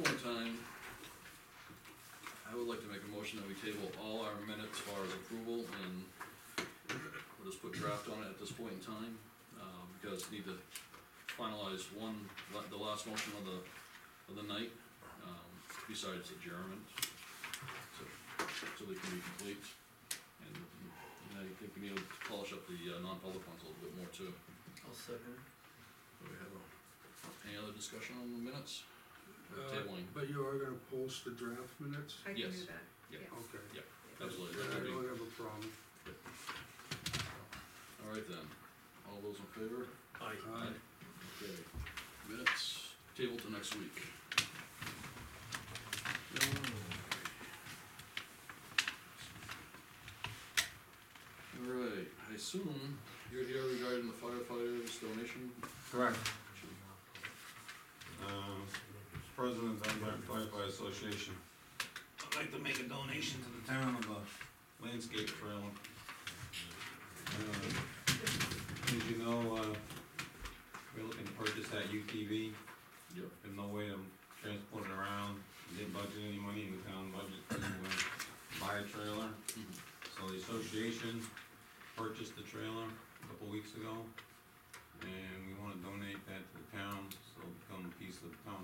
point in time, I would like to make a motion that we table all our minutes as far as approval, and we'll just put draft on it at this point in time, because need to finalize the last motion of the night, besides adjournment, so they can be complete. And I think we need to polish up the non-public ones a little bit more too. I'll second. Do we have any other discussion on the minutes? Or tabling? But you are gonna post the draft minutes? I can Yes. do that, Yeah. yes. Okay. Yeah, absolutely. Then I That would don't be- have a problem. All right then, all those in favor? Aye. Aye. Okay, minutes, table to next week. All right, I assume you're here regarding the firefighters donation? Correct. President of the Dunbarton Firefighter Association. I'd like to make a donation to the town of a landscape trailer. As you know, we're looking to purchase that UTV. Yep. There's no way to transport it around. We didn't budget any money in the town budget to buy a trailer. So the association purchased the trailer a couple weeks ago, and we wanna donate that to the town, so it'll become a piece of town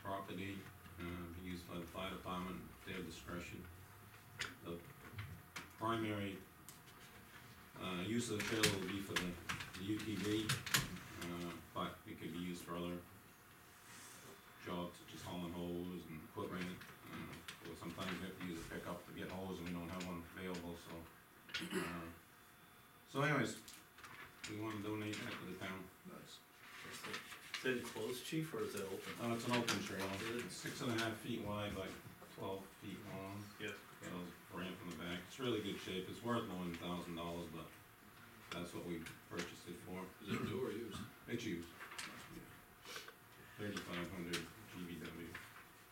property, be used by the fire department, at their discretion. The primary, use of the trailer will be for the UTV, but it could be used for other jobs, such as hauling hose and equipment. Or sometimes we have to use a pickup to get hose and we don't have one available, so anyways, we wanna donate that to the town. Nice. Is it closed, chief, or is it open? It's an open trailer, it's 6.5 feet wide by 12 feet long. Yeah. Got a ramp in the back, it's really good shape, it's worth more than $1,000, but that's what we purchased it for. Is it new or used? It's used, 3,500 GVW,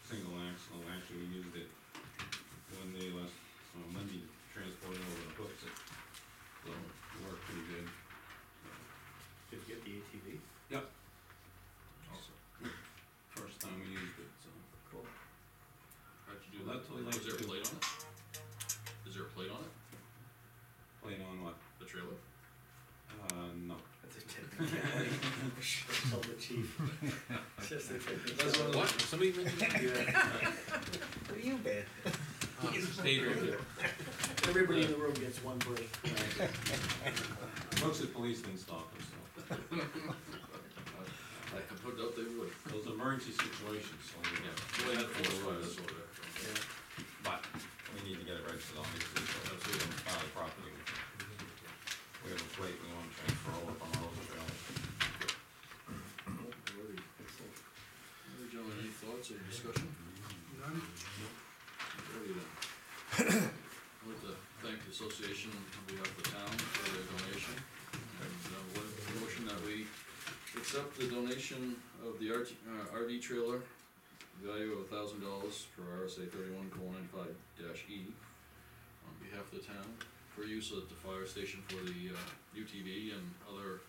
single axle, actually we used it one day last, Monday to transport it over the hooks, so it worked pretty good. Did you get the ATV? Yep, Awesome. first time we used it, so. Cool. How'd you do Well, that? that's what I like Is there a to do. plate on it? Is there a plate on it? Plate on what? The trailer? No. That's a technicality. Tell the chief. It's just a technicality. What? Somebody mentioned? Yeah. What do you been? Stayed right there. Everybody in the room gets one break. Most of the police didn't stop us, so. I have no doubt they would. Those emergency situations, so we Yeah. have, Well, had four fires over there. Yeah. but we need to get it registered, obviously, so that's Absolutely. part of the property. We have a plate we want to transfer over from our other trailers. Alrighty. Excellent. Alright, gentlemen, any thoughts or discussion? None? Alrighty then. I'd like to thank the association on behalf of the town for their donation. And, what a motion that we accept the donation of the RD trailer, value of $1,000 for RSA 31:95-E on behalf of the town for use at the fire station for the UTV and other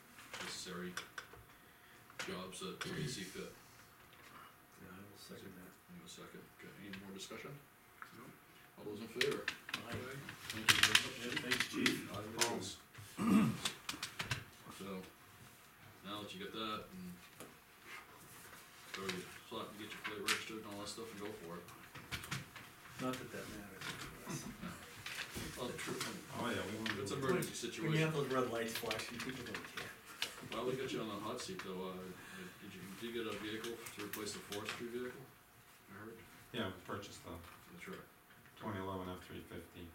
necessary jobs that we see fit. Yeah, I will second that. Need a second. Okay, any more discussion? No. All those in favor? Aye. Thank you very much. Yeah, thanks, chief. Aye, opposed. So, now that you get that, and so you slot and get your plate registered and all that stuff and go for it. Not that that matters to us. Oh, true. Oh, yeah, we want to. It's an emergency When you situation. have those red lights flashing, people don't care. While we got you on the hot seat though, did you get a vehicle to replace the forestry vehicle? I heard. Yeah, we purchased the That's right. 2011 F-350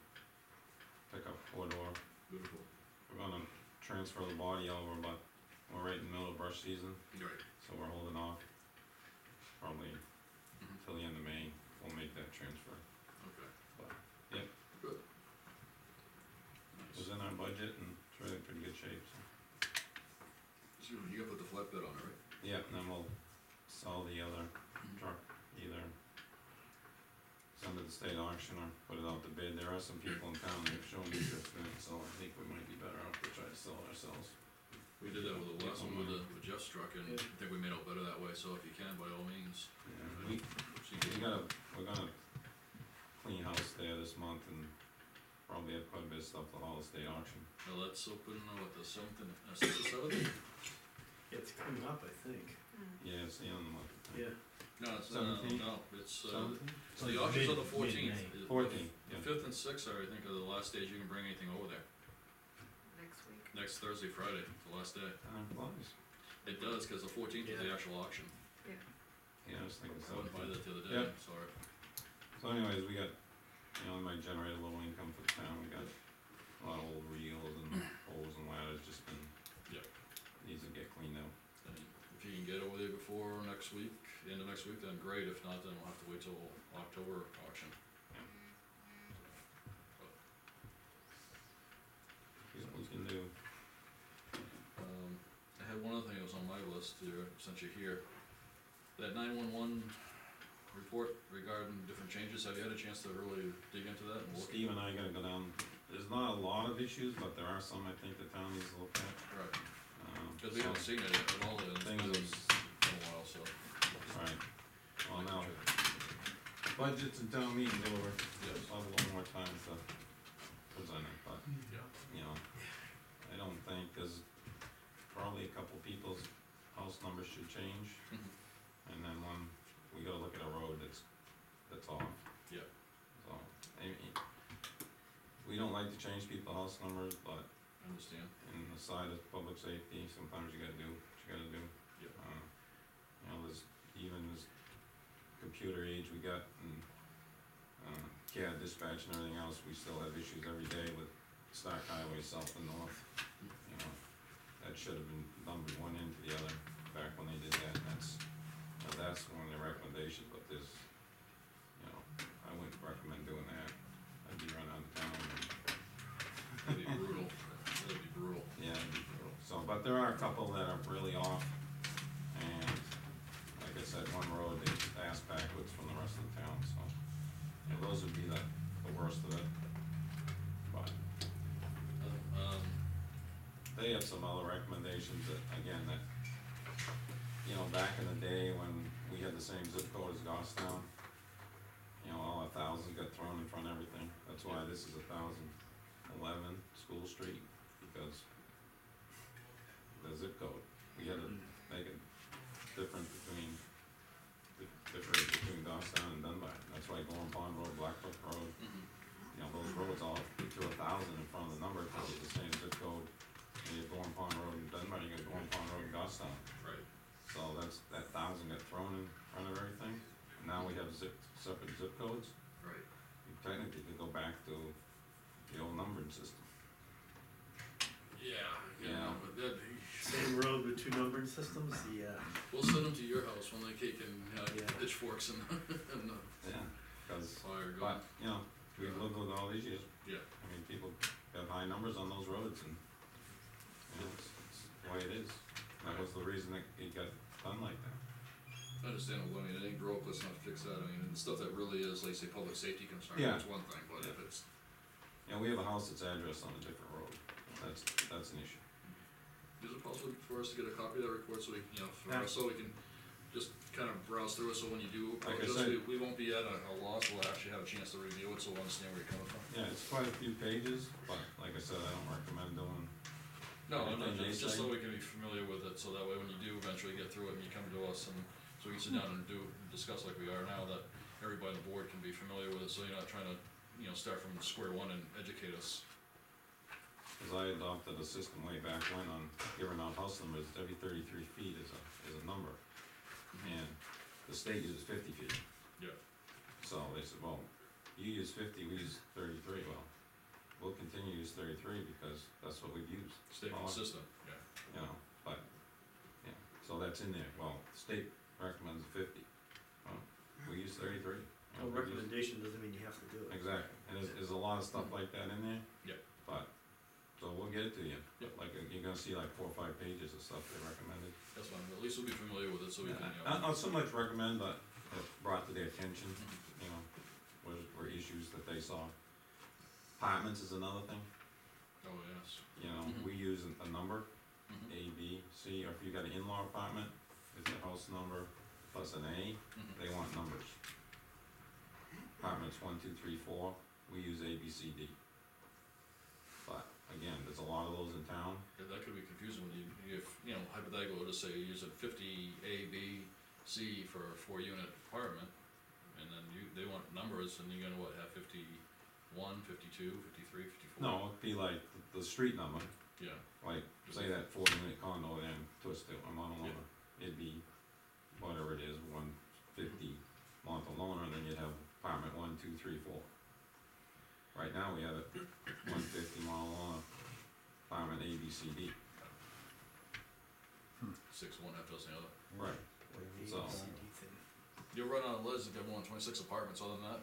pickup four-door. Beautiful. We're gonna transfer the body over, but we're right in the middle of brush season, Right. so we're holding off. Probably Mhm. till the end of May, we'll make that transfer. Okay. But, yep, Good. it was Nice. in our budget and it's really in pretty good shape, so. So you gotta put the flatbed on it, right? Yeah, and then we'll sell the other truck, either send it to state auction or put it out to bid. There are some people in town that have shown interest in it, so I think we might be better off to try to sell it ourselves. We did that with the last one with Jeff's truck, and Yeah. I think we made out better that way, so if you can, by all means. Yeah, we, Which We're gonna clean house there this month and probably have quite a bit of stuff for the Hall State auction. Well, that's open, what, the 7th and, 6th or 7th? It's coming up, I think. Yeah, it's the end of the month. Yeah. No, it's, 17th? no, it's, Something? so the auction's on the 14th. Mid-May. 14th, The yeah. 5th and 6th are, I think, are the last days you can bring anything over there. Next week. Next Thursday, Friday, the last day. Time flies. It does, cause the 14th is the Yeah. actual auction. Yeah, I was thinking I went by 17th. that the other day, Yeah. sorry. So anyways, we got, you know, it might generate a little income for the town, we got a lot of old reels and poles and ladders just been, Yep. needs to get cleaned out. And if you can get over there before next week, the end of next week, then great, if not, then we'll have to wait till October auction. Here's what we can do. I had one other thing that was on my list here, since you're here. That 911 report regarding different changes, have you had a chance to really dig into that and look? Steve and I gotta go down, there's not a lot of issues, but there are some I think the town needs to look at. Right, cause we So- haven't seen it at all, and it's been Things a while, so. Right, well now, budgets and town meetings over, Yes. so I'll have a little more time to present it, but, Yeah. you know, I don't think there's probably a couple people's house numbers should change. Mhm. And then one, we gotta look at a road that's off. Yeah. So, I mean, we don't like to change people's house numbers, but I understand. in the side of public safety, sometimes you gotta do what you gotta do. Yep. You know, there's, even this computer age we got and, CAD dispatch and everything else, we still have issues every day with Stark Highway south and north. You know, that should have been numbered one end to the other back when they did that, and that's one of the recommendations, but there's, you know, I wouldn't recommend doing that. I'd be run out of town and, That'd be brutal, that'd be brutal. yeah, it'd be brutal. So, but there are a couple that are really off, and like I said, one road they asked backwards from the rest of the town, so, you know, those would be the worst of it. But they have some other recommendations that, again, that, you know, back in the day when we had the same zip code as Goffstown, you know, all 1,000s got thrown in front of everything. That's why this is 1,011 School Street, because the zip code, we had to make it different between Goffstown and Dunbarton. That's why Gorham Pond Road, Blackbrook Road, Mhm. you know, those roads all through 1,000 in front of the number, because it's the same zip code. And you have Gorham Pond Road in Dunbarton, you got Gorham Pond Road in Goffstown. Right, So that 1,000 got thrown in front of everything, and now we have separate zip codes. right. You technically could go back to the old numbering system. Yeah, Yeah. but that'd be, Same road with two numbering systems, we'll send them to your house when they kick and, Yeah. pitchforks and, and Yeah, because, fire going. but, you know, we've lived with all these years. Yeah. I mean, people have high numbers on those roads, and, you know, it's the way it is. That was the reason it got done like that. Understandable, I mean, I think road let's not fix that, I mean, the stuff that really is, like say, public safety concern, Yeah. that's one thing, but if it's, You know, we have a house that's addressed on a different road. That's an issue. is it possible for us to get a copy of that report so we, you know, Yeah. so we can just kind of browse through it, so when you do, Like I just, said- we won't be at a loss, we'll actually have a chance to review it, so we'll understand where you're coming from. Yeah, it's quite a few pages, but like I said, I don't recommend doing. No, no, Anything they just say? so we can be familiar with it, so that way when you do eventually get through it and you come to us and, so we can sit down and discuss like we are now, that everybody on the board can be familiar with it, so you're not trying to, you know, start from square one and educate us. Cause I adopted a system way back when on giving out house numbers, every 33 feet is a number. And the state uses 50 feet. Yeah. So they said, well, you use 50, we use 33, well, we'll continue to use 33 because that's what we've used. Stay Well, consistent, yeah. You know, but, yeah, so that's in there, well, the state recommends 50, well, we use 33. You know, a we use- recommendation doesn't mean you have to do it. Exactly, and there's a lot of stuff like that in there. Yep. But, so we'll get it to you. Yep. Like, you're gonna see like 4 or 5 pages of stuff they recommended. That's fine, at least we'll be familiar with it, so we can, you know. Not so much recommend, but it brought to their attention, Mhm. you know, were issues that they saw. Apartments is another thing, Oh, yes. you know, Mhm. we use a number, Mhm. A, B, C, or if you got an in-law apartment, it's a house number plus an A, Mhm. they want numbers. apartments 1, 2, 3, 4, we use A, B, C, D. But, again, there's a lot of those in town. Yeah, that could be confusing when if, hypothetical, just say you're using 50 A, B, C for a 4-unit apartment, and then they want numbers, and you're gonna, have 51, 52, 53, 54? No, it'd be like the street number, Yeah, like, say that 40-unit condo in Twisted, I'm on a loner. It'd be, whatever it is, 150 Montalona, and then you'd have apartment 1, 2, 3, 4. Right now, we have it 150 Montalona, apartment A, B, C, D. 6 one, half dozen the other. Right. So- You'll run out of lists if you have more than 26 apartments, other than that,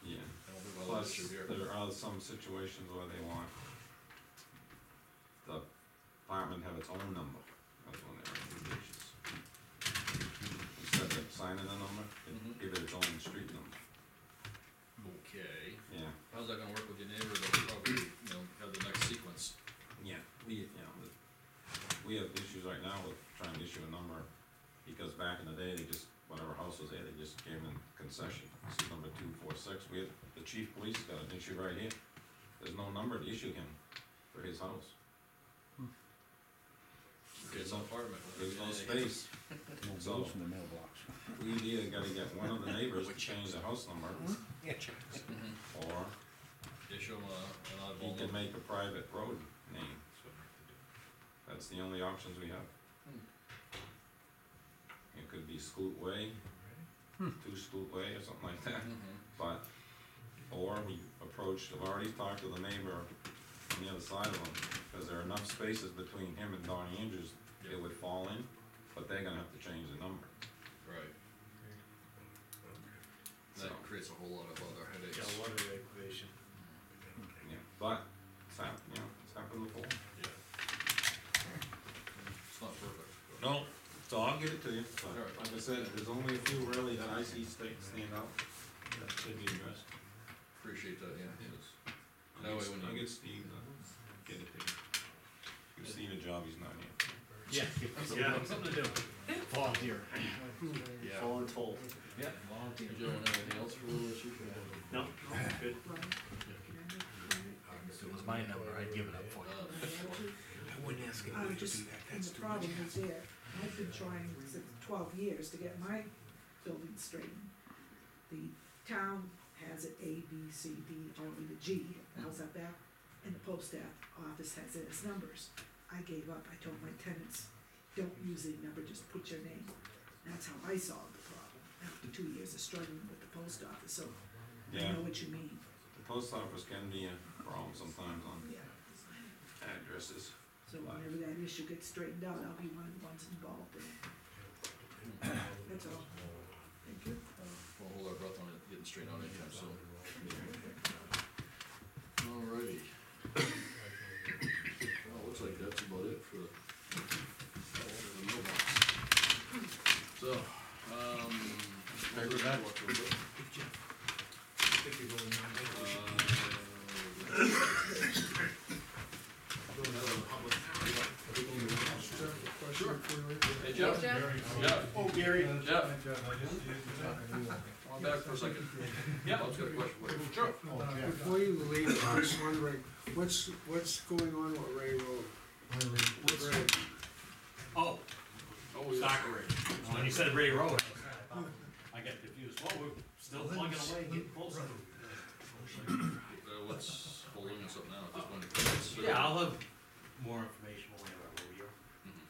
Yeah. I don't think we'll have an Plus, issue here. there are some situations where they want the apartment have its own number, that's one of their recommendations. Instead of signing a number, Mhm. give it its own street number, Okay, yeah. how's that gonna work with your neighbor, that'll probably, have the next sequence? Yeah, we have issues right now with trying to issue a number, because back in the day, they just, whatever house was there, they just gave them concession. This is number 246, the chief of police got an issue right here, there's no number to issue him for his house. Okay, it's an apartment. There's no space, so from the mailbox. we either gotta get one of the neighbors to change the house number, Mhm. or Issue them an oddball he can number. make a private road name. That's the only options we have. It could be Scoot Way, 2 Scoot Way or something like that, Mhm. but, or we approached, I've already talked to the neighbor on the other side of him, cause there are enough spaces between him and Don Andrews, it would fall in, but they're gonna have to change the number, Right, so, that creates a whole lot of other headaches. Yeah, water regulation. yeah, but, it's happened, it's happened before. Yeah. It's not perfect. but- No, so I'll get it to you, but Alright. like I said, there's only a few really that I see stand out, that should be addressed. Appreciate that, yeah. It's- I'll That way get- when I'll you- get Steve to get it to you. Give Steve a job, he's not here. Yeah, something to do. Volunteer. Yeah. Voluntold. Yeah, You volunteer. gentlemen have anything else for the chief? No, good. If it was my number, I'd give it up for you. I wouldn't ask I'm just, and the problem is there, I've been trying since 12 years to get my building straightened. The town has it A, B, C, D, only the G, how's that back? And the post office has it as numbers. I gave up, I told my tenants, don't use the number, just put your name. That's how I solved the problem, after 2 years of struggling with the post office, so I Yeah, know what you mean. the post office can be a problem sometimes on Yeah. addresses. So whenever that issue gets straightened out, I'll be one of the ones involved in it. That's all. Thank you. We'll hold our breath on it getting straightened out anytime soon. Alrighty. Well, looks like that's about it for the mailbox. So, Paper back. Sure. Hey, Jeff? Jeff? Yeah. Oh, Gary. Jeff? Come on back for a second. Yeah. Bob's got a question for you. Sure. Before you leave, I was wondering, what's going on with Ray Road? Ray, Oh, Oh, yeah. Stocker Ridge. When you said Ray Road, I got confused. Well, we're still plugging away, getting closer. What's holding us up now at this point? Yeah, I'll have more information when we have our road here.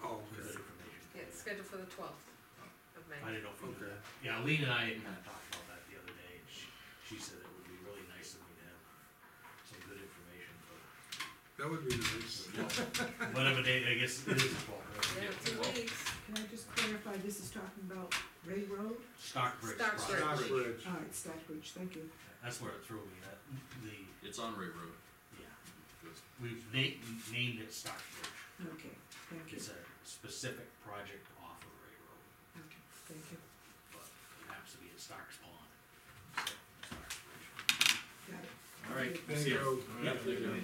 Oh, Good okay. information. Yeah, it's scheduled for the 12th of May. I didn't know if you knew Okay. that. Yeah, Lean and I had kind of talked about that the other day, and she said it would be really nice of me to have some good information, but That would be nice. whatever day, I guess it is the 12th, Yeah, right? 2 weeks. Can I just clarify, this is talking about Ray Road? Stockbridge. Stockbridge. project. Stockbridge. All right, Stockbridge, thank you. That's where it threw me, It's on Ray Road. yeah. We've named it Stockbridge. Okay, thank you. It's a specific project off of Ray Road, Okay, thank you. but it happens to be at Stark's Pond. So, Stockbridge. Got it. All right. Thank you. Yep, thank you.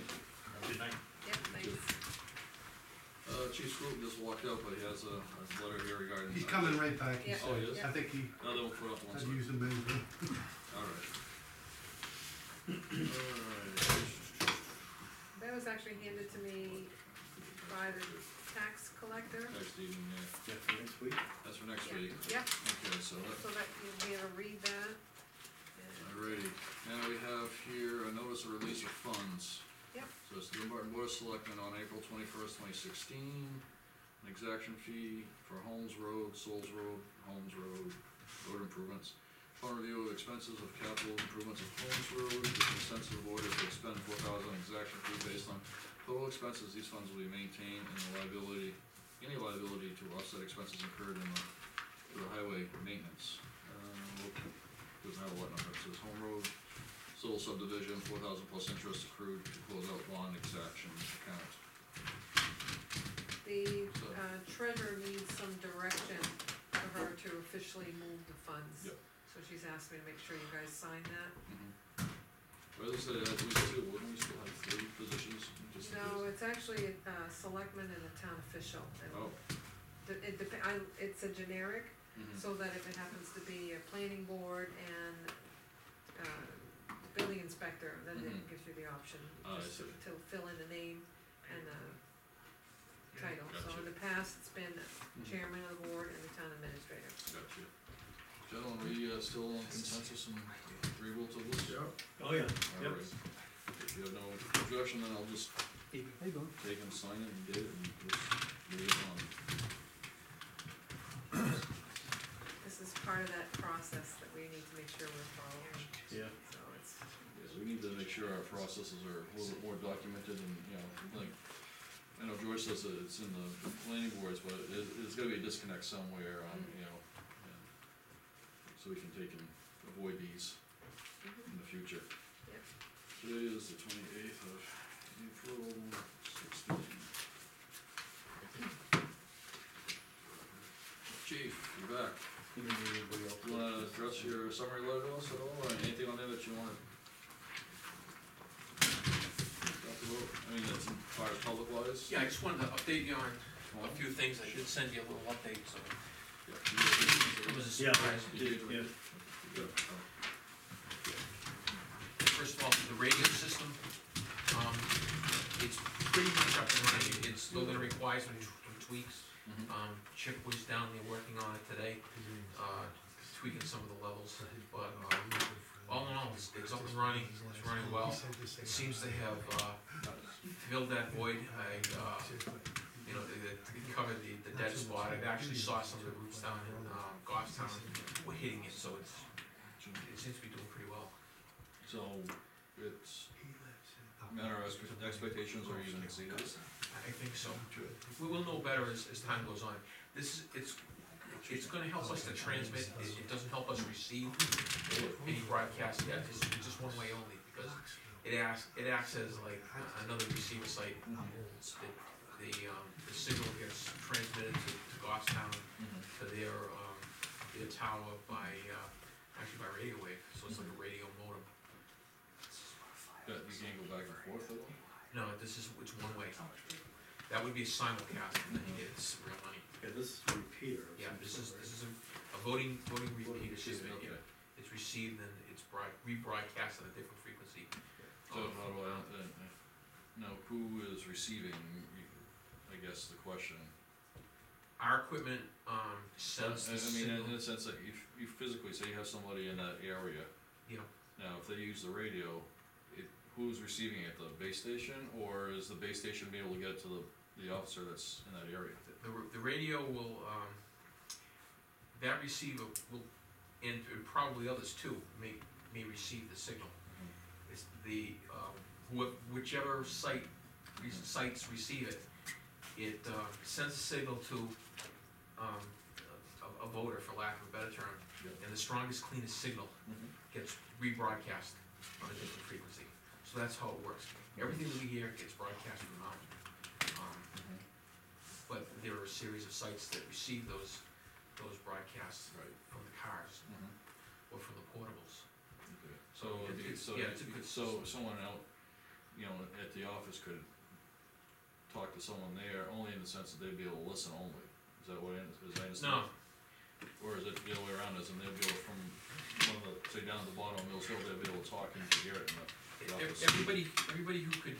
Good night. Yep, thanks. Chief Swoop just walked out, but he has a letter here regarding. He's coming right back. Yeah. Oh, he is? Yeah. I think he, No, then we'll put it up one I've second. used him as Alright. That was actually handed to me by the tax collector, Next evening, yeah, Yeah, for next week. that's for next Yeah. week. Yep. Okay, so that, so that you'll be able to read that. And- alrighty, now we have here a notice of release of funds. Yep. So it's the Dunbarton Board of Selectmen on April 21st, 2016, an exaction fee for Holmes Road, Souls Road, Holmes Road, road improvements. Upon review of expenses of capital improvements of Holmes Road, the consensus of the board is to expend $4,000 exaction fee based on total expenses. These funds will be maintained and the liability, any liability to offset expenses incurred in the highway maintenance. Doesn't have a what number, it says Home Road, Soul subdivision, 4,000 plus interest accrued to close out bond exaction account. The So- treasurer needs some direction for her to officially move the funds. Yep. So she's asked me to make sure you guys sign that. Well, as I said, we still, wouldn't we still have 3 positions? Just in No, case? it's actually a selectman and a town official. And Oh. it's a generic, Mhm. so that if it happens to be a planning board and, building inspector, then it Mhm. gives you the option Ah, I just see. to fill in the name and the title. So Gotcha. in the past, it's been Mhm. chairman of the board and the town administrator. Gotcha. Gentlemen, we still on consensus and agreeable to this? Yep. Oh, yeah, All yep. right. If you have no objection, then I'll just How you going? take and sign it and date it and just move it on. This is part of that process that we need to make sure we're following, Yeah. so it's, Yes, we need to make sure our processes are a little bit more documented and, you know, like, I know George says that it's in the planning boards, but there's gotta be a disconnect somewhere on, you know, and so we can take and avoid these in the future. Yep. Today is the 28th of April, 16. Chief, you're back. You wanna address your summary letter to us at all, or anything on there that you wanna talk about? I mean, that's as far as public wise? Yeah, I just wanted to update you on a few things, I did send you a little update, so Yeah. it was a Yeah, surprise. I did, yeah. Yeah. First of all, the radio system, it's pretty much up and running, it's still gonna require some tweaks. Mhm. Chip was down there working on it today, tweaking some of the levels, but, all in all, it's up and running, it's running well. It seems to have, filled that void, you know, it covered the dead spot. I actually saw some of the roofs down in, Goffstown were hitting it, so it seems to be doing pretty well. So, it's a matter of expectations or even exceeded? I think so. We will know better as time goes on. It's gonna help us to transmit, it doesn't help us receive any broadcast yet, it's just one way only, because it acts as like another receiver site. The signal gets transmitted to Goffstown, to their tower by, actually by radio wave, so it's like a radio modem. Yeah, you can't go back and forth at all? No, it's one way. That would be a simulcast, and then you get real money. Yeah, this is a repeater. of Yeah, some this is sort, a voting repeater Excuse system, me, yeah. okay. It's received and it's rebroadcast at a different frequency. So how do I, now, who is receiving, I guess the question? Our equipment, sends the I mean, signal. in the sense that you physically say you have somebody in that area. Yeah. Now, if they use the radio, who's receiving it, the base station, or is the base station be able to get it to the officer that's in that area? The radio will, that receiver will, and probably others too, may receive the signal. It's the, whichever sites receive it, it sends a signal to a voter, for lack of a better term, Yep. and the strongest, cleanest signal gets rebroadcast on a different frequency. So that's how it works. Everything that we hear gets broadcast from the mountain. But there are a series of sites that receive those broadcasts Right. from the cars or from the portables. Okay. So, Yeah, it's a good so system. someone out, you know, at the office could talk to someone there, only in the sense that they'd be able to listen only. Is that what I understand? No, Or is it the other way around, as in they'll be able from one of the, say down at the bottom of Mills Hill, they'll be able to talk and you can hear it in the office. Everybody who could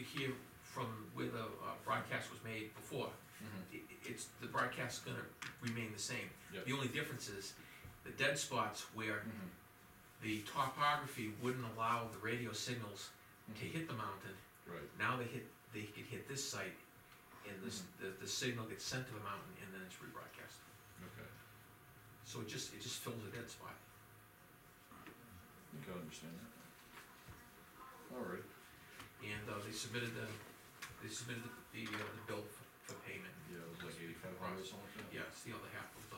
hear from where the broadcast was made before, Mhm. it's, the broadcast's gonna remain the same. Yep. The only difference is the dead spots where Mhm. the topography wouldn't allow the radio signals to hit the mountain. Right, Now they could hit this site, and the signal gets sent to the mountain, and then it's rebroadcast. okay, So it just fills a dead spot. I think I understand that. Alright, And they submitted the bill for payment. yeah, it was like 8,500 or something like that. Yeah, it's the other half of the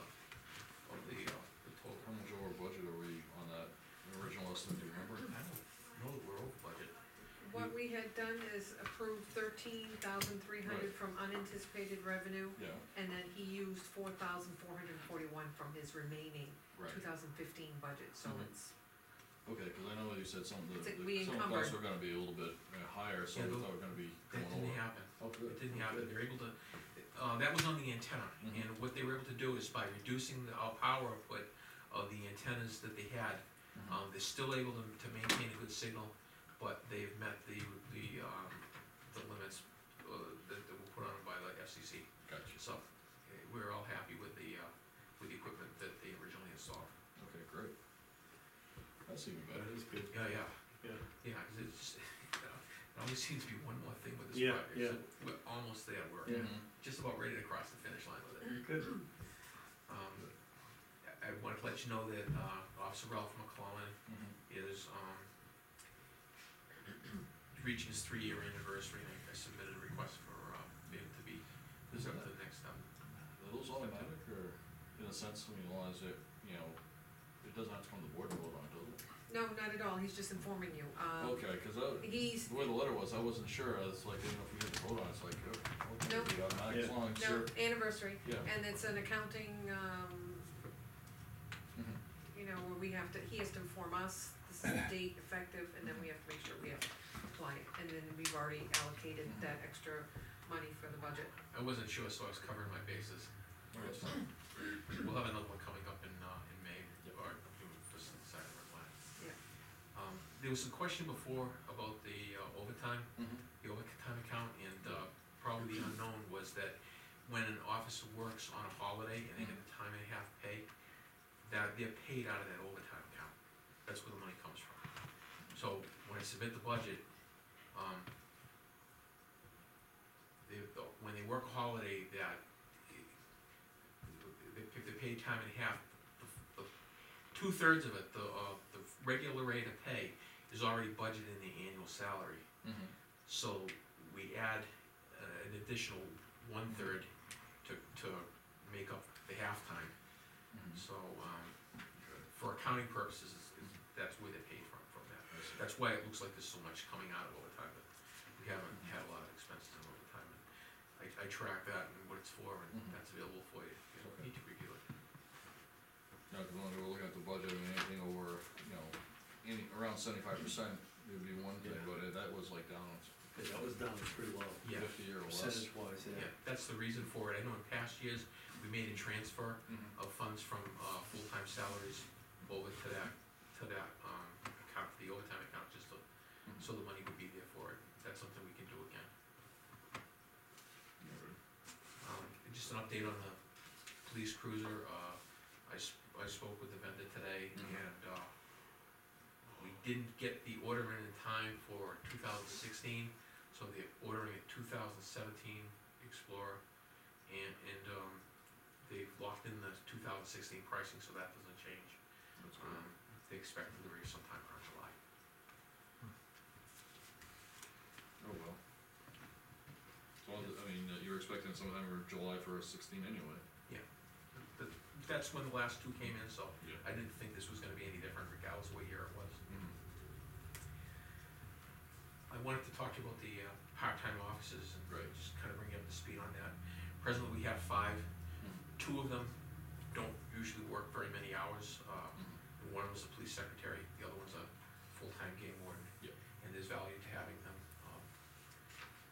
total. How much over budget are we on that original estimate, do you remember? I don't know that we're over budget. What we had done is approved 13,300 Right. from unanticipated revenue, Yeah, and then he used 4,441 from his remaining right, 2015 budget, so Mhm. it's, okay, cause I know you said something, It's like some we costs encumbered. were gonna be a little bit higher, so Yeah, we but thought we were gonna be That going didn't over. happen. Oh, good. It didn't happen. Good. They're able to, that was on the antenna, Mhm. and what they were able to do is by reducing our power output of the antennas that they had, Mhm. they're still able to maintain a good signal, but they've met the limits, that were put on by the FCC. Gotcha, So, we're all happy with the equipment that they originally installed. okay, great. That's even better. That is good. Yeah, Yeah. 'cause it's, it always seems to be one more thing with this Yeah, project. yeah. So we're almost there, we're Yeah. Mhm. just about ready to cross the finish line with it. Good. I wanted to let you know that, Officer Ralph McClellan Mhm. is, reaching his 3-year anniversary, and I submitted a request for, him to be Isn't moved that- to the next step. Are those automatic, or in a sense, when you realize it, it doesn't have to come to the board to vote on it, does it? no, not at all, he's just informing you. Okay, cause He's, the way the letter was, I wasn't sure, I was like, I didn't know if we had to vote on it, it's like, okay, Nope. it'll be automatic, as Yeah. long as no, you're, anniversary, yeah. and it's an accounting, Mhm. where we have to, he has to inform us, this is the date effective, and then we have to make sure we have to apply it, and then we've already allocated that extra money for the budget. I wasn't sure, so I was covering my bases. Okay. We'll have another one coming up in May, Yep. or for Saturday or Monday. Yeah. There was some question before about the overtime, Mhm. the overtime account, and probably the unknown was that when an officer works on a holiday and they get the time and a half pay, that they're paid out of that overtime account. That's where the money comes from. So when I submit the budget, when they work a holiday, that they're paid time and a half, the 2/3 of it, the regular rate of pay is already budgeted in the annual salary. Mhm. So we add an additional 1/3 to make up the halftime. Mhm. So, for accounting purposes, that's where they're paid from that. I see. That's why it looks like there's so much coming out of overtime, but we haven't had a lot of expenses in overtime. And I track that and what it's for, and Mhm. that's available for you, if you Okay. need to review it. No, cause when we were looking at the budget, I mean, anything over, around 75%, it would be one thing, Yeah. but that was like down Yeah, that was down pretty low, Yeah. 50 or less. percentage wise, Yeah, yeah. that's the reason for it. I know in past years, we made a transfer Mhm. of funds from, full-time salaries over to that, account, the overtime account, just to, so the money would be there for it. That's something we can do again. Just an update on the police cruiser, I spoke with the vendor today, Mhm. and, we didn't get the order in time for 2016, so they're ordering a 2017 Explorer, and, they've locked in the 2016 pricing, so that doesn't change. That's good. They expect delivery sometime around July. Oh, well. So, I mean, you were expecting sometime in July for 16 anyway. That's when the last two came in, so Yeah. I didn't think this was gonna be any different regardless of what year it was. Mhm. I wanted to talk to you about the part-time offices and Right. just kind of bring you up to speed on that. Presently, we have 5. Mhm. 2 of them don't usually work very many hours. Mhm. One of them's a police secretary, the other one's a full-time game warden. Yep. And there's value to having them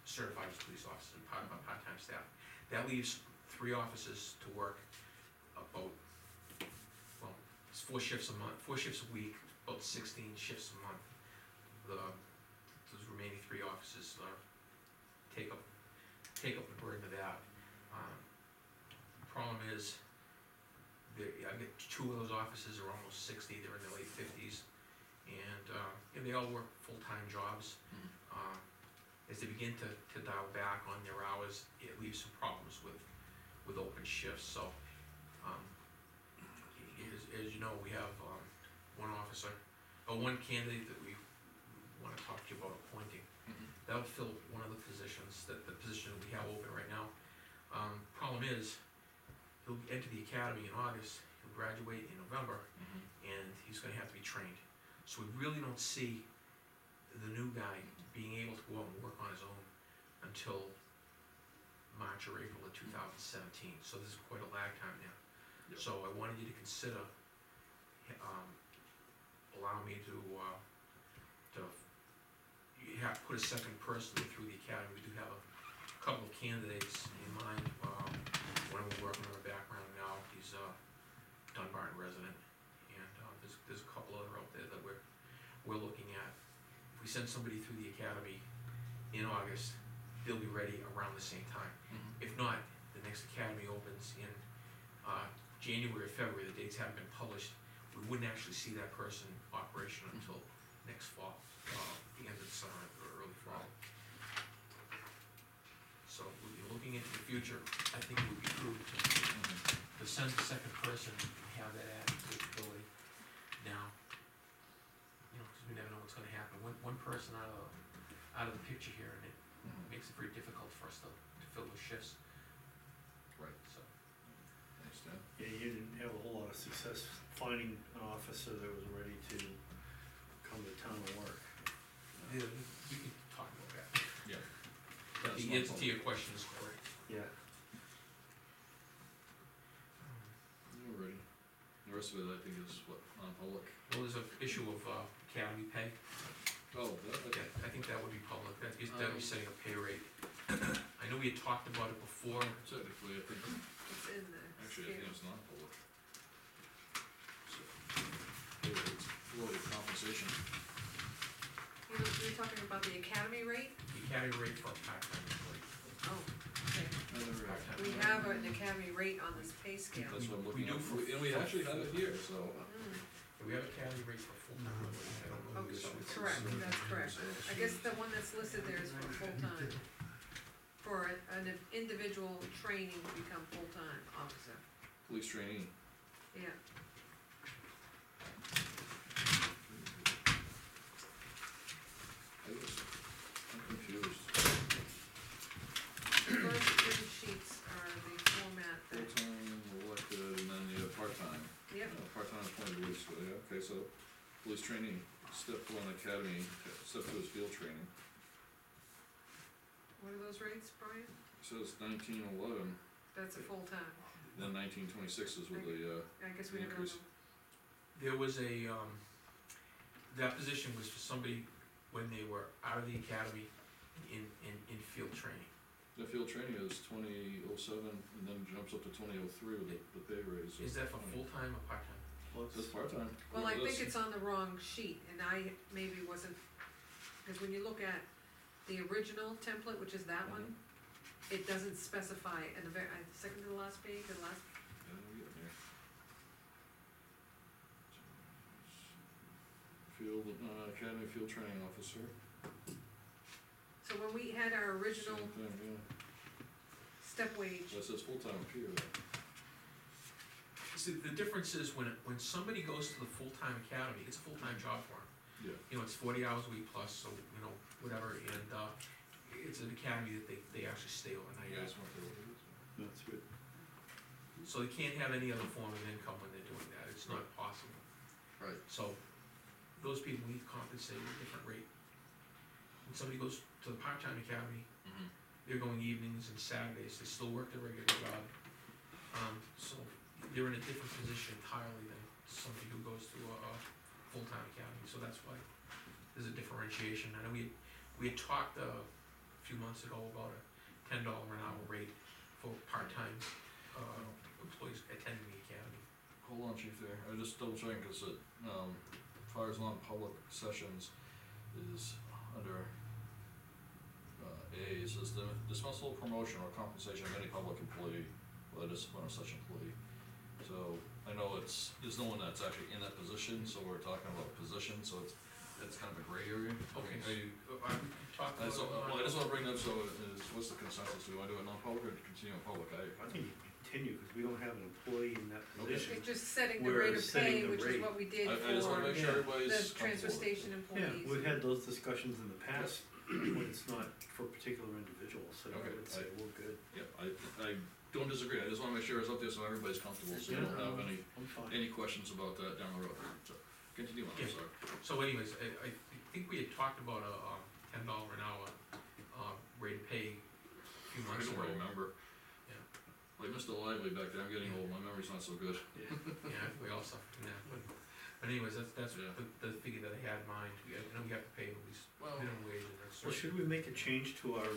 certified as police officers and part-time staff. That leaves 3 officers to work about, well, it's 4 shifts a month, 4 shifts a week, about 16 shifts a month. Those remaining 3 offices, take up the burden of that. Problem is, I get 2 of those offices are almost 60, they're in their late 50s, and they all work full-time jobs. As they begin to dial back on their hours, it leaves some problems with open shifts, so, as you know, we have, one candidate that we wanna talk to you about appointing. That'll fill one of the positions, the position that we have open right now. Problem is, he'll enter the academy in August, he'll graduate in November, and he's gonna have to be trained. So we really don't see the new guy being able to go out and work on his own until March or April of 2017, so there's quite a lag time there. Yep. So I wanted you to consider, allow me to put a second person through the academy. We do have a couple of candidates in mind. One of them working on a background now, he's a Dunbarton resident, and there's a couple other out there that we're looking at. If we send somebody through the academy in August, they'll be ready around the same time. If not, the next academy opens in January or February. The dates haven't been published. We wouldn't actually see that person operational until next fall, the end of the summer or early fall. So we'll be looking into the future. I think it would be prudent to send the second person and have that added capability now. You know, because we never know what's gonna happen. One person out of the picture here, and it makes it very difficult for us to fill those shifts. Right. So, Thanks, Dan. Yeah, you didn't have a whole lot of success finding an officer that was ready to come to town and work. we can talk about that. Yeah. The answer to your question is correct. Yeah. Alrighty. The rest of it, I think, is what, non-public? Well, there's an issue of academy pay. Oh, Yeah, I think that would be public, that would be setting a pay rate. I know we had talked about it before. technically, I think, It's in the actually, I think scale. it's non-public. So, it's below your compensation. You're talking about the academy rate? The academy rate for a part-time employee. Oh, okay. Part-time. We have an academy rate on this pay scale. That's what I'm We looking do at, for- and we actually have it here, so. Mm, We have academy rate for full-time employees, I don't know Okay, the issue. correct, that's correct. I guess the one that's listed there is for full-time. For an individual training to become full-time officer, Police trainee. yeah. I'm confused. The first 3 sheets are the format that, Full-time, elected, and then you have part-time. yep, Part-time appointed police, yeah, okay, so, police training, step 1 academy, step 2 is field training. what are those rates, Brian? It says 1911, That's a full-time, then 1926 is with the, I guess we never know. Increase. There was that position was for somebody when they were out of the academy in field training. the field training is 2007, and then jumps up to 2003 with the pay raise. Is that for full-time or part-time? It says part-time. Well, I think This- it's on the wrong sheet, and I maybe wasn't, because when you look at the original template, which is that one, it doesn't specify, in the very, second to the last page, the last, Yeah, we get there. Field, academy field training officer. so when we had our original Same thing, step wage, yeah. That says full-time up here, though. See, the difference is when somebody goes to the full-time academy, it's a full-time job for them. Yeah. You know, it's 40 hours a week plus, so, you know, whatever, and, it's an academy that they actually stay overnight You at. guys want to look at it? That's good. So they can't have any other form of income when they're doing that, it's not possible. Right. So, those people need compensated at a different rate. When somebody goes to the part-time academy, they're going evenings and Saturdays, they still work their regular job. So, they're in a different position entirely than somebody who goes to a full-time academy, so that's why there's a differentiation. I know we had talked a few months ago about a $10 an hour rate for part-time employees attending the academy. Hold on on, chief, there, I just double checking, cause it, as far as non-public sessions is under, A, it says the dismissal, promotion, or compensation of any public employee, or the discipline of such employee. So, I know there's no one that's actually in that position, so we're talking about position, so it's kind of a gray area. Okay, I talked I about. just wanna bring up, so what's the consensus, do we wanna do it non-public or continue in public? I think you continue, cause we don't have an employee in that Okay. position. It's just setting the We're rate of setting pay, the which is rate. what we did I just wanna make sure Yeah. everybody's the transfer comfortable with it. station Yeah, employees. we've had those discussions in the past, when it's not for particular individuals, so I Okay, would say we're good. Yep, I don't disagree, I just wanna make sure it's up there so everybody's comfortable, so you don't have I'm fine. any questions about that down the road, so, continue on, I'm Yeah. sorry. So anyways, I think we had talked about a $10 an hour, rate of pay a few I months don't ago. remember. Yeah. Like Mr. Lively back there, I'm getting old, my memory's not so good. Yeah, we all suffer from that, but anyways, that's Yeah. the figure that I had in mind, I know we have to pay at least Well- minimum wage and that's. Well, should we make a change to our,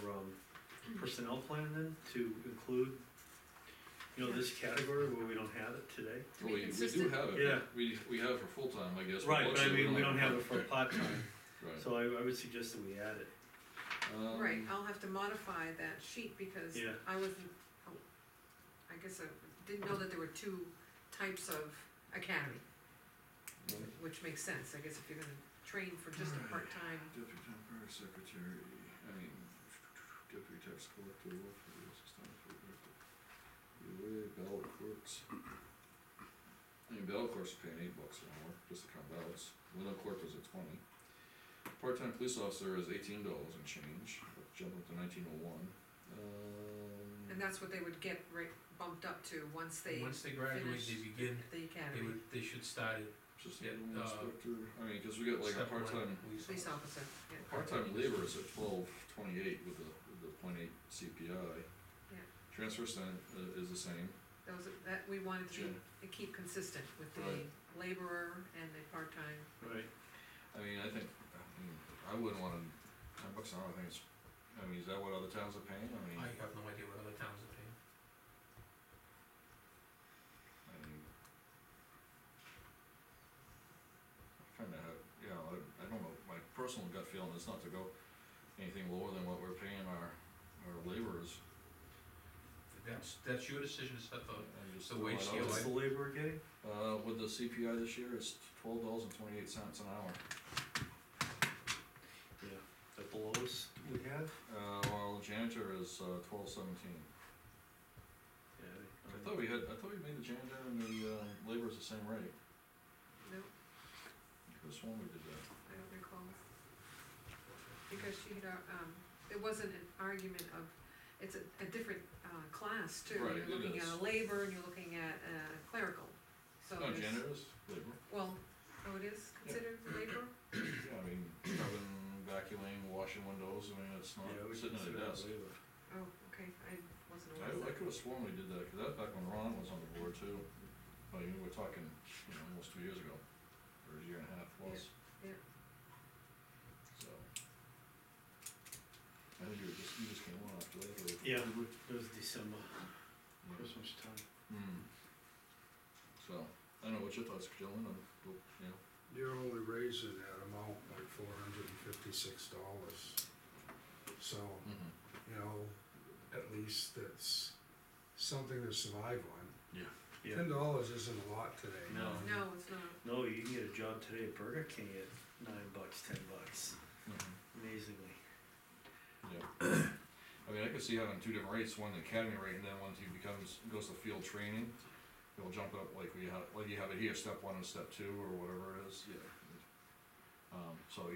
personnel plan then, to include, this category where we don't have it today? To Well, be we do consistent. have it, Yeah. but we have it for full-time, I guess. Right, but I mostly mean, we don't have it part- for part-time, Right. so I would suggest that we add it. Right, I'll have to modify that sheet because Yeah. I wasn't, I guess I didn't know that there were two types of academy, which makes sense, I guess if you're gonna train for just a part-time, Deputy town clerk, secretary, deputy tax collector, welfare assistant, ballot clerks. Ballot clerks are paying $8 an hour, just to count ballots, window clerk was at 20. Part-time police officer is $18 and change, jump up to 1901. and that's what they would get bumped up to once they Once they graduate, finish they begin, the academy, they should start it. Just Yeah, inspector, cause we got like a step one, part-time, police officer, yeah. part-time labor is at 12.28 with the .8 CPI. Yeah. Transfer station is the same. That we wanted Sure. to keep consistent with the Right. laborer and the part-time. Right. I wouldn't wanna, $10 an hour, is that what other towns are paying? I have no idea what other towns are paying. I don't know, my personal gut feeling is not to go anything lower than what we're paying our laborers. That's your decision to set the, I just The throw wage it out. scale, What's the laborer getting? With the CPI this year, it's $12.28 an hour. Yeah, the lowest we have? While janitor is $12.17. Yeah. I thought we made the janitor and the laborers the same rate. No, I could've sworn we did that. I don't recall. Because she had, there wasn't an argument of, it's a different, class too. Right, You're it looking at is. a labor and you're looking at clerical, so No, there's- janitors, labor. well, it is considered labor? Yeah, scrubbing, vacuuming, washing windows, it's not Yeah, we sitting at a consider it desk. labor. Oh, okay, I wasn't aware I of that. could've sworn we did that, cause that back when Ron was on the board too. We're talking, almost 2 years ago, or a year and a half plus. Yeah, yeah. So. I think you just came on after that, or? Yeah, it was December, Yeah. Christmas time. So, I don't know, what's your thoughts, gentlemen, You're only raising that amount by $456. So, at least that's something to survive on. Yeah. $10 isn't a lot today. No. No, it's not. No, you can get a job today at Burger King at $9, $10, amazingly. Yeah. I could see having two different rates, one the academy rate, and then once he goes to field training, he'll jump up like you have it here, step 1 and step 2, or whatever it is, yeah. So,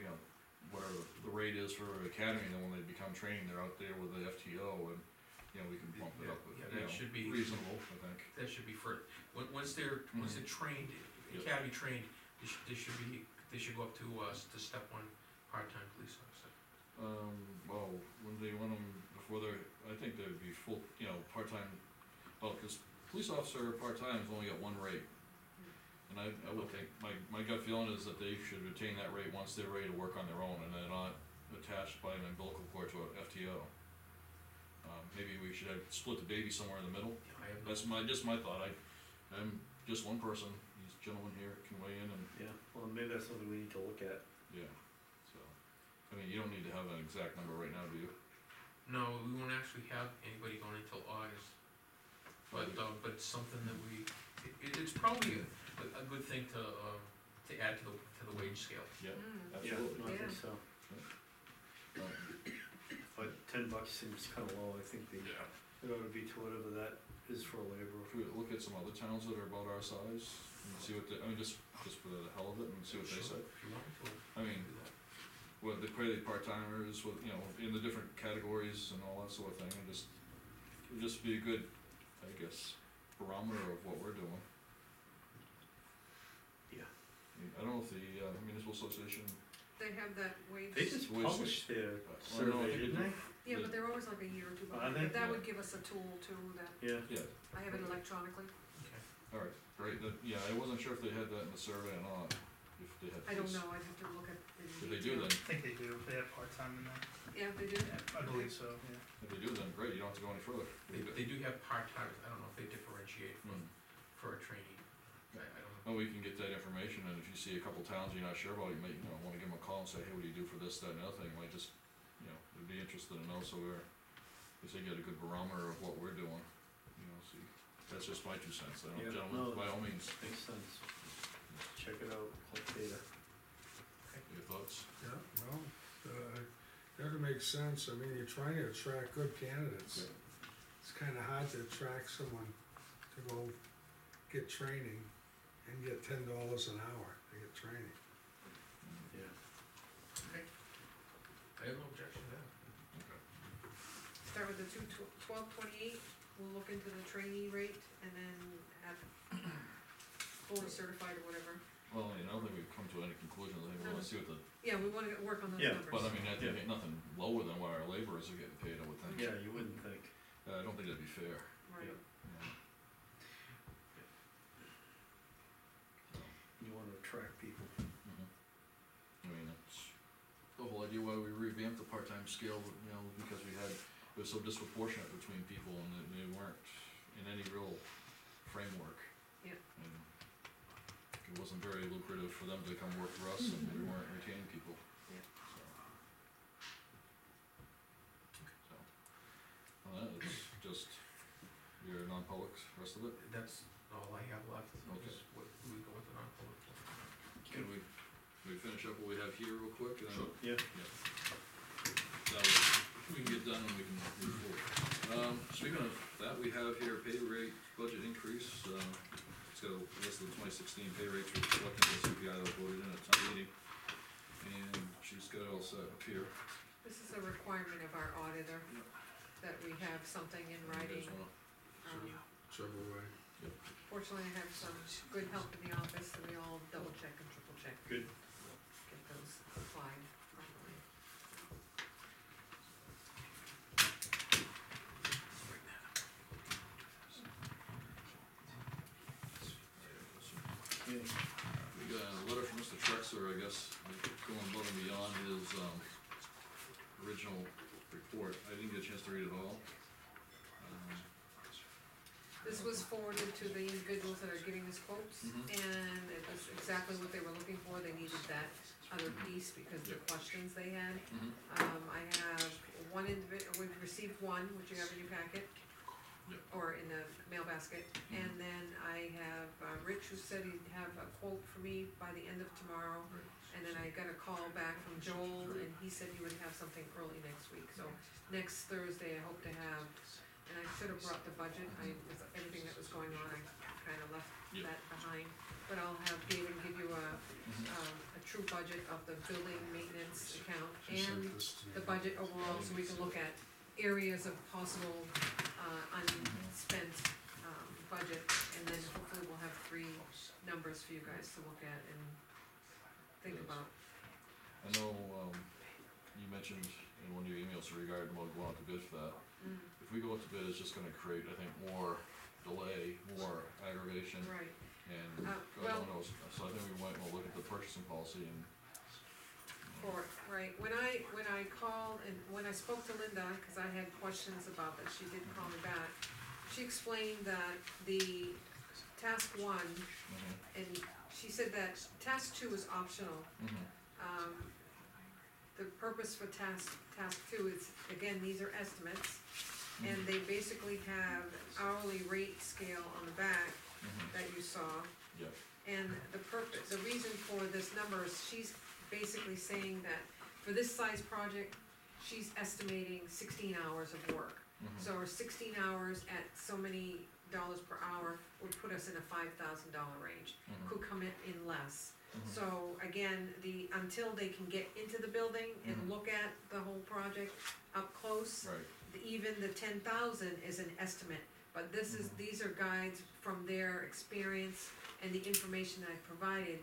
whatever the rate is for academy, then when they become training, they're out there with the FTO, and, we can bump it up, that should be reasonable, I think. that should be for, once they're trained, Yep. academy trained, they should go up to step 1, part-time police officer. Well, when they want them before I think they'd be full, part-time, cause police officer part-time's only got one rate. And I would think, my gut feeling is that they should retain that rate once they're ready to work on their own, and they're not attached by an umbilical cord to a FTO. Maybe we should have split the baby somewhere in the middle. Yeah, I have no, That's just my thought, I'm just one person, these gentlemen here can weigh in and, Yeah, well, maybe that's something we need to look at. yeah, so. I mean, you don't need to have an exact number right now, do you? No, we won't actually have anybody going until August. But it's something that it's probably a good thing to add to the wage scale. Yeah, Mm. absolutely. No, I think Yeah. so, but $10 seems kinda low, I think it ought to be to whatever that is for a laborer. If we look at some other towns that are about our size, and see what I mean, just for the hell of it, and see what they say. If you want me to, I mean, do that. what they pay the part-timers, with, in the different categories and all that sort of thing, and it'd just be a good, I guess, barometer of what we're doing. Yeah. I don't know if the municipal association, They have that wage. They just Wage- published their no, I survey, think didn't they? Yeah, but they're always like a year or two Are behind, they? but that Yeah. would give us a tool too, that, Yeah. yeah, I have it electronically. Okay. alright, great, yeah, I wasn't sure if they had that in the survey or not, if they had. I don't this. know, I'd have to look at it in If they do, detail. then, I think they do, they have part-time in there. Yeah, they do? I believe so, yeah. if they do, then great, you don't have to go any further. They do have part-timers, I don't know if they differentiate Hmm. for a trainee. I don't know. And we can get that information, and if you see a couple towns you're not sure about, you might, wanna give them a call and say, hey, what do you do for this, that, and the other thing, might just, they'd be interested to know, so they get a good barometer of what we're doing, see, that's just my 2 cents, Yeah, gentlemen, no, by all means, Makes sense. Check it out, collect data. your thoughts? Yeah, well, that makes sense, I mean, you're trying to attract good candidates. It's kinda hard to attract someone to go get training and get $10 an hour to get training. Yeah. I have no objection to that. Okay. Start with the 1228, we'll look into the trainee rate, and then add fully certified or whatever. Well, I don't think we've come to any conclusions, I think we wanna see what the, Yeah, we wanna work on those Yeah, numbers. but I mean, I think nothing lower than what our laborers are getting paid, I would think. Yeah, you wouldn't think. I don't think that'd be fair, Right, yeah. You wanna attract people. Mhm. I mean, that's the whole idea why we revamped the part-time scale, because it was so disproportionate between people and they weren't in any real framework. Yeah. And it wasn't very lucrative for them to come work for us and we weren't retaining people. Yeah. So, well, it's just your non-publics, rest of it. That's all I have left, Okay. is what we go with the non-public. Can we finish up what we have here real quick? And then- Yeah. That way, we can get done and we can move forward. Speaking of that, we have here pay rate budget increase, it's got a list of the 2016 pay rates reflecting the CPI that was voted in at town meeting. And she's got it all set up here. this is a requirement of our auditor, that we have something in You writing. guys wanna- Whichever way. Fortunately, I have some good help in the office, and we all double check and triple check, Good. get those applied properly. Yeah. We got a letter from Mr. Trexler, I guess, going above and beyond his, original report. I didn't get a chance to read it all. This was forwarded to the individuals that are giving us quotes, Mhm. and it was exactly what they were looking for, they needed that other piece because of the Yep. questions they had. Mhm. I have one we've received one, which you have in your packet. Yep. Or in the mail basket, and then I have, Rich who said he'd have a quote for me by the end of tomorrow. Right. And then I got a call back from Joel, and he said he would have something early next week, so next Thursday I hope to have, and I should have brought the budget, with everything that was going on, I kinda left Yep. that behind. But I'll have David give you a true budget of the building maintenance account She sent and this to me. the budget overall, so we can look at areas of possible, unspent, budget, and then hopefully we'll have 3 numbers for you guys to look at and think Yes. about. I know, you mentioned in one of your emails regarding about going out to bid for that. Mm, If we go out to bid, it's just gonna create, I think, more delay, more aggravation, right, and well- God knows. So I think we might wanna look at the purchasing policy and. right, when I called and when I spoke to Linda, cause I had questions about that, she did call me back. She explained that the task one, Mhm, and she said that task two is optional. mhm, The purpose for task two is, again, these are estimates, and they basically have hourly rate scale on the back mhm, that you saw. yep, And the reason for this number is she's basically saying that for this size project, she's estimating 16 hours of work. mhm, So our 16 hours at so many dollars per hour would put us in a $5,000 range. mhm, Could come in less. mhm. So again, until they can get into the building and Mhm. look at the whole project up close, Right, even the 10,000 is an estimate. But these are guides from their experience and the information I provided,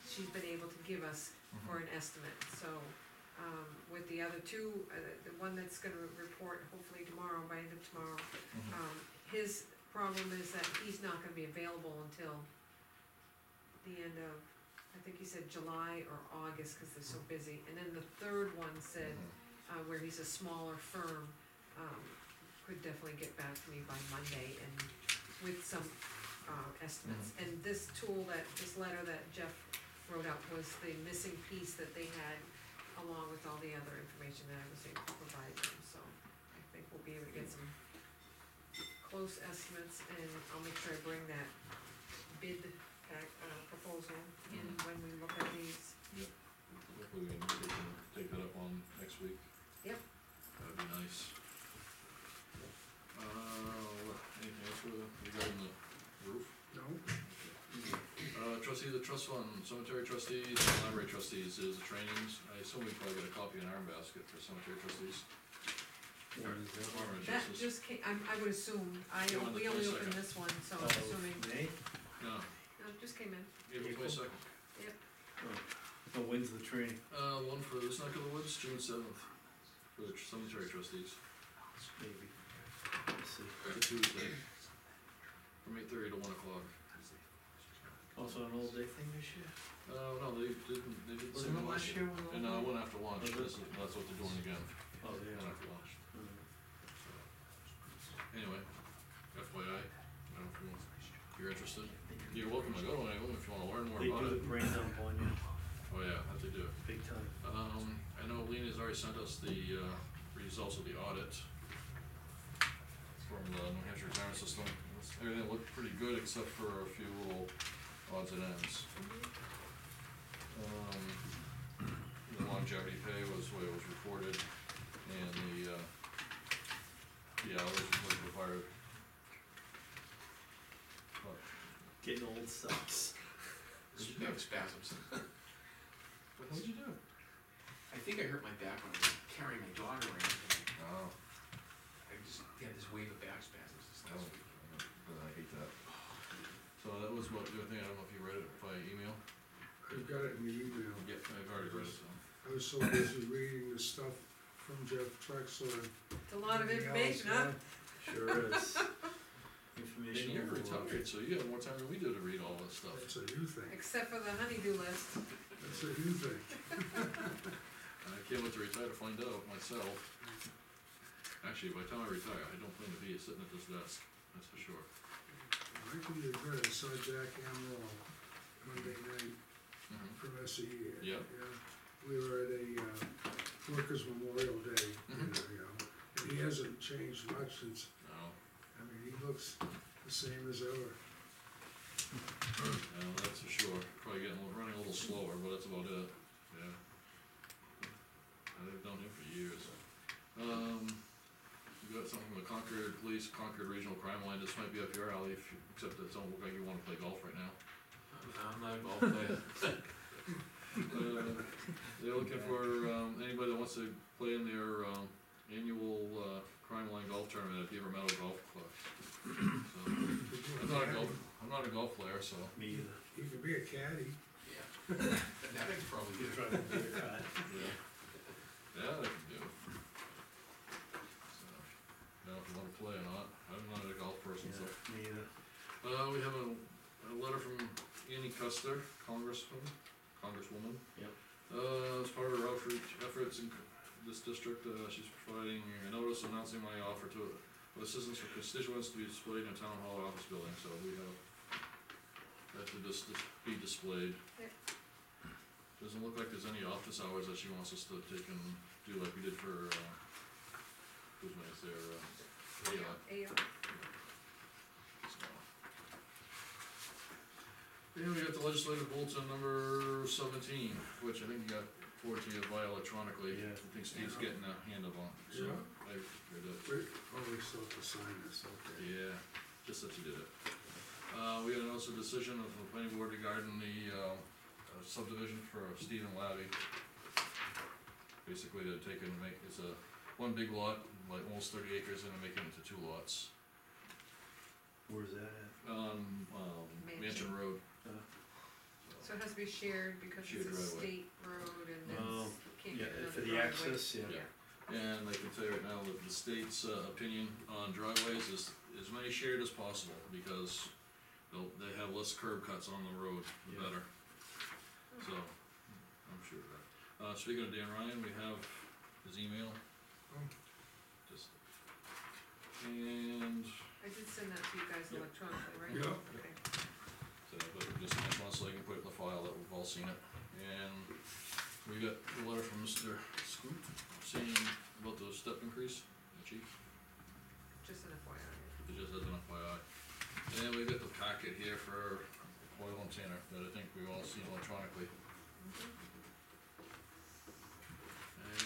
she's been able to give us for an estimate. So, with the other two, the one that's gonna report hopefully tomorrow, by end of tomorrow, mhm, his problem is that he's not gonna be available until the end of, I think he said July or August, cause they're so busy. And then the third one said, mhm. where he's a smaller firm, could definitely get back to me by Monday and with some, estimates. And this letter that Jeff wrote up was the missing piece that they had, along with all the other information that I was able to provide them, so I think we'll be able to get some close estimates, and I'll make sure I bring that bid proposal in when we look at these. Hopefully we can take that up on next week. Yep. That'd be nice. Anything else regarding the roof? No, The trust fund, cemetery trustees, and library trustees is the trainings. I assume we probably got a copy in our basket for cemetery trustees. Department That justice. just came, I would assume, Yeah, on the we only 22nd. opened this one, so I'm Oh, assuming, May? No, no, it just came in. April April. 22nd. Oh, when's the training? One for this neck of the woods, June 7th, for the cemetery trustees. Maybe. Let's see. It's a Tuesday, from 8:30 to 1 o'clock. Also an all day thing this year? No, they did Wasn't it last year? Was it all And day? one after lunch, Was it? that's what they're doing again, Oh, yeah. one after lunch. Mm. Anyway, FYI, I don't know if you're interested. You're welcome to go to any of them if you wanna learn more They about do it. the brain dump on you, Oh yeah, that they do. big time. I know Lean has already sent us the, results of the audit from the New Hampshire retirement system. Everything looked pretty good except for a few little odds and ends. The longevity pay was the way it was reported, and the hours was required. But Getting old sucks. Back spasms. what the hell did you do? I think I hurt my back when I was carrying my dog around. Oh, I just had this wave of back spasms this oh, last week. I hate that. So that was what, the other thing, I don't know if you read it via email. I've got it in the email. Yeah, I've already read it, so. I was so busy reading the stuff from Jeff Trexler. It's a lot of everything information, else, huh? Sure is. And Information you're overload. retired, so you have more time than we do to read all that yeah. stuff. That's a you thing, Except for the honeydew list. that's a you thing. I can't wait to retire to find out myself. Actually, by the time I retire, I don't plan to be sitting at this desk, that's for sure. I can admit, I saw Jack Amaral Monday night from SE. Yep. Yeah, we were at a Workers' Memorial Day, Mhm. and he hasn't changed much since, No, I mean, he looks the same as ever. no, that's for sure. Probably running a little slower, but that's about it, yeah. I've known him for years. We got something from the Concord Police, Concord Regional Crime Line, this might be up your alley, except it don't look like you wanna play golf right now. I'm not a golf player. They're looking for, anybody that wants to play in their, annual, Crime Line Golf Tournament at Beaver Meadow Golf Club. So, I'm not a golf player, so. Me either. He could be a caddy. Yeah. That I could probably do. Try to do your cut. Yeah. Yeah, I can do. So, now if you wanna play or not, I'm not a golf person, so. Yeah, me either. We have a letter from Annie Custer, Congresswoman. Yep. As part of her outreach efforts in this district, she's providing a notice announcing my offer of assistance for constituents to be displayed in a town hall office building, so we have to just be displayed. Yep. Doesn't look like there's any office hours that she wants us to take and do like we did for, who's nice there, AI. So. Then we got the legislative bulletin number 17, which I think you got forwarded to you via electronically. Yeah. I think Steve's getting a hand of on, so Yeah. I read it. We still have to sign this, okay. Yeah, just that you did it. We had also a decision of the planning board regarding the, subdivision for Stephen Labby. Basically, to take and make, it's a, one big lot, like almost 30 acres, and make it into 2 lots. Where's that at? Mansion Road. So it has to be shared because Shared it's a driveway. state road and Oh, it's, can't Yeah, get another for the driveway. access, yeah. Yeah, And I can tell you right now that the state's opinion on driveways is as many shared as possible, because they have less curb cuts on the road, the Yeah. better. So, I'm sure of that. Speaking of Dan Ryan, we have his email. Oh. Just, and, I did send that to you guys Yep. electronically, right? Yeah. Okay. so, but just nice one, so you can put it in the file that we've all seen it. And we got a letter from Mr. Scoop saying about the step increase, the chief. Just an FYI. It just as an FYI. And we got the packet here for oil and tanner that I think we've all seen electronically. Mhm.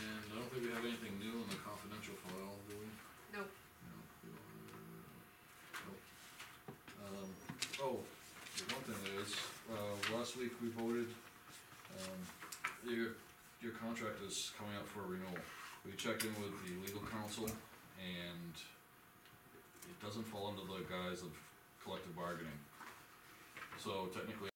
And I don't think we have anything new in the confidential file, do we? Nope. No, we don't, nope. Oh, the one thing is, last week we voted, your contract is coming up for renewal. We checked in with the legal counsel, and it doesn't fall under the guise of collective bargaining. So technically,